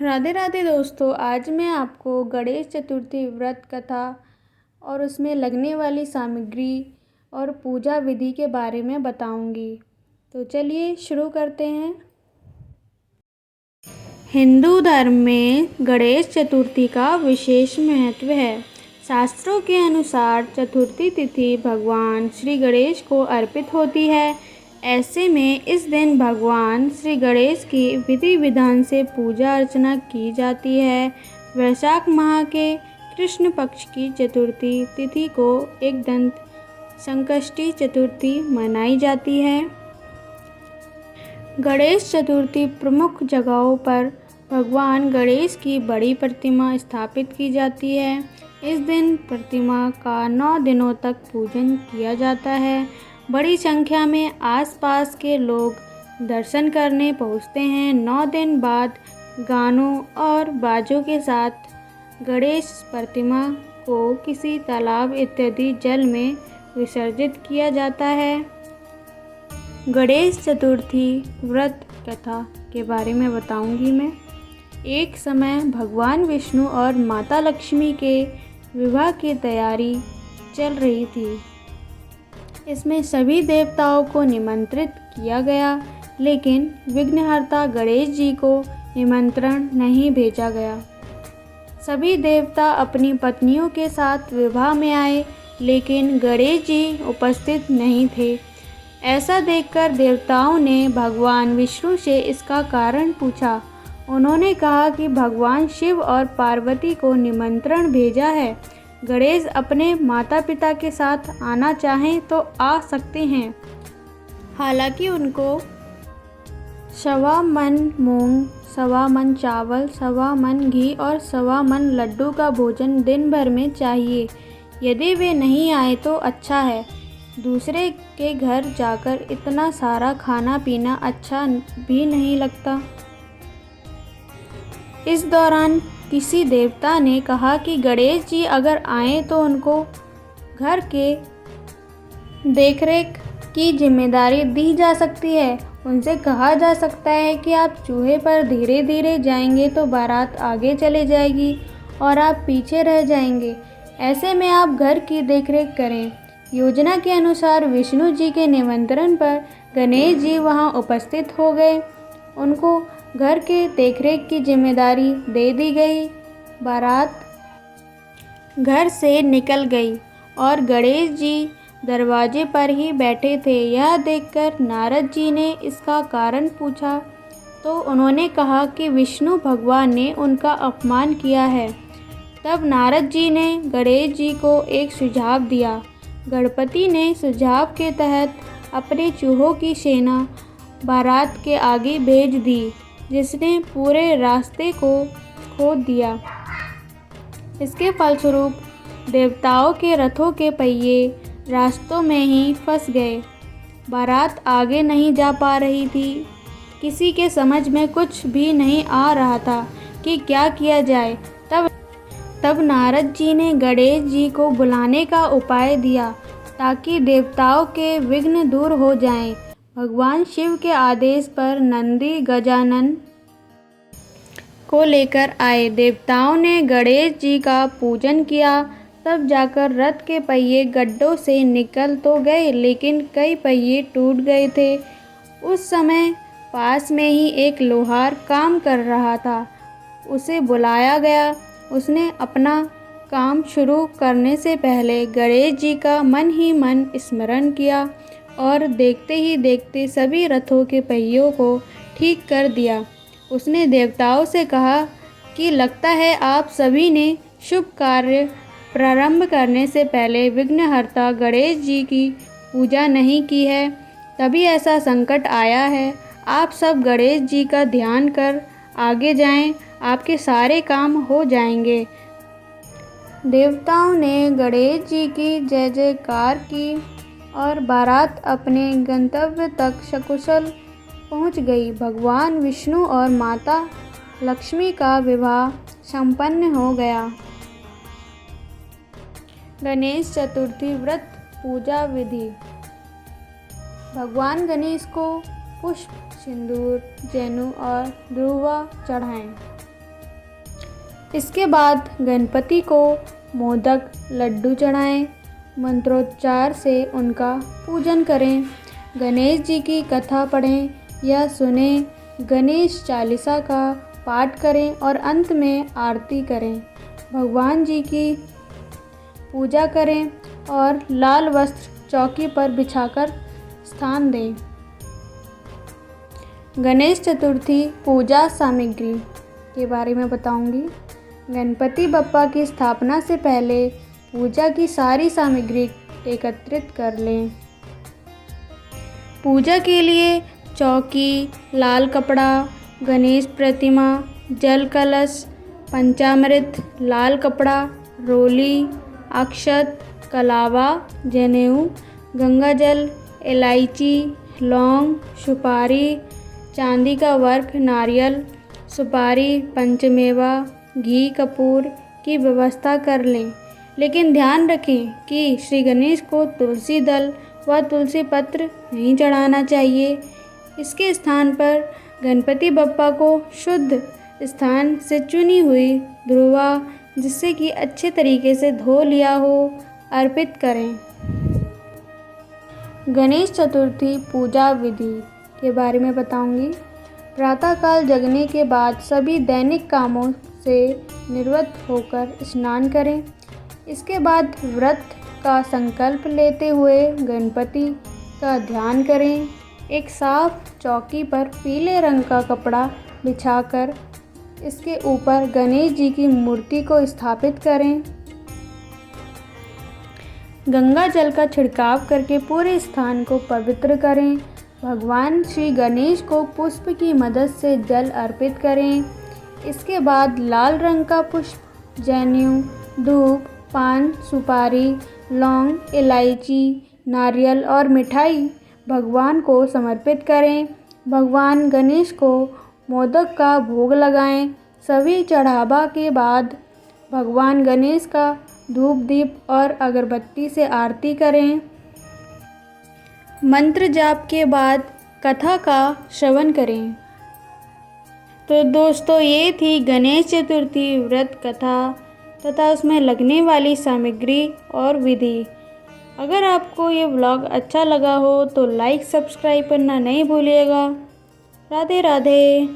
राधे राधे दोस्तों, आज मैं आपको गणेश चतुर्थी व्रत कथा और उसमें लगने वाली सामग्री और पूजा विधि के बारे में बताऊंगी। तो चलिए शुरू करते हैं। हिंदू धर्म में गणेश चतुर्थी का विशेष महत्व है। शास्त्रों के अनुसार चतुर्थी तिथि भगवान श्री गणेश को अर्पित होती है। ऐसे में इस दिन भगवान श्री गणेश की विधि विधान से पूजा अर्चना की जाती है। वैशाख माह के कृष्ण पक्ष की चतुर्थी तिथि को एकदंत संकष्टी चतुर्थी मनाई जाती है। गणेश चतुर्थी प्रमुख जगहों पर भगवान गणेश की बड़ी प्रतिमा स्थापित की जाती है। इस दिन प्रतिमा का 9 दिनों तक पूजन किया जाता है। बड़ी संख्या में आसपास के लोग दर्शन करने पहुंचते हैं। 9 दिन बाद गानों और बाजों के साथ गणेश प्रतिमा को किसी तालाब इत्यादि जल में विसर्जित किया जाता है। गणेश चतुर्थी व्रत कथा के बारे में बताऊंगी मैं। एक समय भगवान विष्णु और माता लक्ष्मी के विवाह की तैयारी चल रही थी। इसमें सभी देवताओं को निमंत्रित किया गया, लेकिन विघ्नहर्ता गणेश जी को निमंत्रण नहीं भेजा गया। सभी देवता अपनी पत्नियों के साथ विवाह में आए, लेकिन गणेश जी उपस्थित नहीं थे। ऐसा देखकर देवताओं ने भगवान विष्णु से इसका कारण पूछा। उन्होंने कहा कि भगवान शिव और पार्वती को निमंत्रण भेजा है। गणेश अपने माता पिता के साथ आना चाहें तो आ सकते हैं। हालांकि उनको 1.25 मन मूंग, 1.25 मन चावल, 1.25 मन घी और 1.25 मन लड्डू का भोजन दिन भर में चाहिए। यदि वे नहीं आए तो अच्छा है। दूसरे के घर जाकर इतना सारा खाना पीना अच्छा भी नहीं लगता। इस दौरान किसी देवता ने कहा कि गणेश जी अगर आएँ तो उनको घर के देखरेख की जिम्मेदारी दी जा सकती है। उनसे कहा जा सकता है कि आप चूहे पर धीरे धीरे जाएंगे तो बारात आगे चले जाएगी और आप पीछे रह जाएंगे। ऐसे में आप घर की देखरेख करें। योजना के अनुसार विष्णु जी के निमंत्रण पर गणेश जी वहां उपस्थित हो गए। उनको घर के देखरेख की जिम्मेदारी दे दी गई। बारात घर से निकल गई और गणेश जी दरवाजे पर ही बैठे थे। यह देखकर नारद जी ने इसका कारण पूछा तो उन्होंने कहा कि विष्णु भगवान ने उनका अपमान किया है। तब नारद जी ने गणेश जी को एक सुझाव दिया। गणपति ने सुझाव के तहत अपने चूहों की सेना बारात के आगे भेज दी, जिसने पूरे रास्ते को खोद दिया। इसके फलस्वरूप देवताओं के रथों के पहिए रास्तों में ही फंस गए। बारात आगे नहीं जा पा रही थी। किसी के समझ में कुछ भी नहीं आ रहा था कि क्या किया जाए। तब नारद जी ने गणेश जी को बुलाने का उपाय दिया ताकि देवताओं के विघ्न दूर हो जाएं। भगवान शिव के आदेश पर नंदी गजानन को लेकर आए। देवताओं ने गणेश जी का पूजन किया। तब जाकर रथ के पहिए गड्ढों से निकल तो गए, लेकिन कई पहिए टूट गए थे। उस समय पास में ही एक लोहार काम कर रहा था। उसे बुलाया गया। उसने अपना काम शुरू करने से पहले गणेश जी का मन ही मन स्मरण किया और देखते ही देखते सभी रथों के पहियों को ठीक कर दिया। उसने देवताओं से कहा कि लगता है आप सभी ने शुभ कार्य प्रारंभ करने से पहले विघ्नहर्ता गणेश जी की पूजा नहीं की है, तभी ऐसा संकट आया है। आप सब गणेश जी का ध्यान कर आगे जाएं, आपके सारे काम हो जाएंगे। देवताओं ने गणेश जी की जय जयकार की और बारात अपने गंतव्य तक सकुशल पहुंच गई। भगवान विष्णु और माता लक्ष्मी का विवाह संपन्न हो गया। गणेश चतुर्थी व्रत पूजा विधि। भगवान गणेश को पुष्प, सिंदूर, जनेऊ और दूर्वा चढ़ाएं। इसके बाद गणपति को मोदक लड्डू चढ़ाएं, मंत्रोच्चार से उनका पूजन करें, गणेश जी की कथा पढ़ें या सुनें, गणेश चालीसा का पाठ करें और अंत में आरती करें। भगवान जी की पूजा करें और लाल वस्त्र चौकी पर बिछाकर स्थान दें। गणेश चतुर्थी पूजा सामग्री के बारे में बताऊंगी। गणपति बप्पा की स्थापना से पहले पूजा की सारी सामग्री एकत्रित कर लें। पूजा के लिए चौकी, लाल कपड़ा, गणेश प्रतिमा, जल कलश, पंचामृत, लाल कपड़ा, रोली, अक्षत, कलावा, जनेऊ, गंगाजल, इलायची, लौंग, सुपारी, चांदी का वर्क, नारियल, सुपारी, पंचमेवा, घी, कपूर की व्यवस्था कर लें। लेकिन ध्यान रखें कि श्री गणेश को तुलसी दल व तुलसी पत्र नहीं चढ़ाना चाहिए। इसके स्थान पर गणपति बप्पा को शुद्ध स्थान से चुनी हुई ध्रुवा, जिससे कि अच्छे तरीके से धो लिया हो, अर्पित करें। गणेश चतुर्थी पूजा विधि के बारे में बताऊंगी। प्रातःकाल जगने के बाद सभी दैनिक कामों से निवृत्त होकर स्नान करें। इसके बाद व्रत का संकल्प लेते हुए गणपति का ध्यान करें। एक साफ चौकी पर पीले रंग का कपड़ा बिछाकर इसके ऊपर गणेश जी की मूर्ति को स्थापित करें। गंगा जल का छिड़काव करके पूरे स्थान को पवित्र करें। भगवान श्री गणेश को पुष्प की मदद से जल अर्पित करें। इसके बाद लाल रंग का पुष्प, जनेऊ, धूप, पान, सुपारी, लौंग, इलायची, नारियल और मिठाई भगवान को समर्पित करें। भगवान गणेश को मोदक का भोग लगाएं। सभी चढ़ावा के बाद भगवान गणेश का धूप, दीप और अगरबत्ती से आरती करें। मंत्र जाप के बाद कथा का श्रवण करें। तो दोस्तों, ये थी गणेश चतुर्थी व्रत कथा तथा उसमें लगने वाली सामग्री और विधि। अगर आपको ये व्लॉग अच्छा लगा हो तो लाइक सब्सक्राइब करना नहीं भूलिएगा। राधे राधे।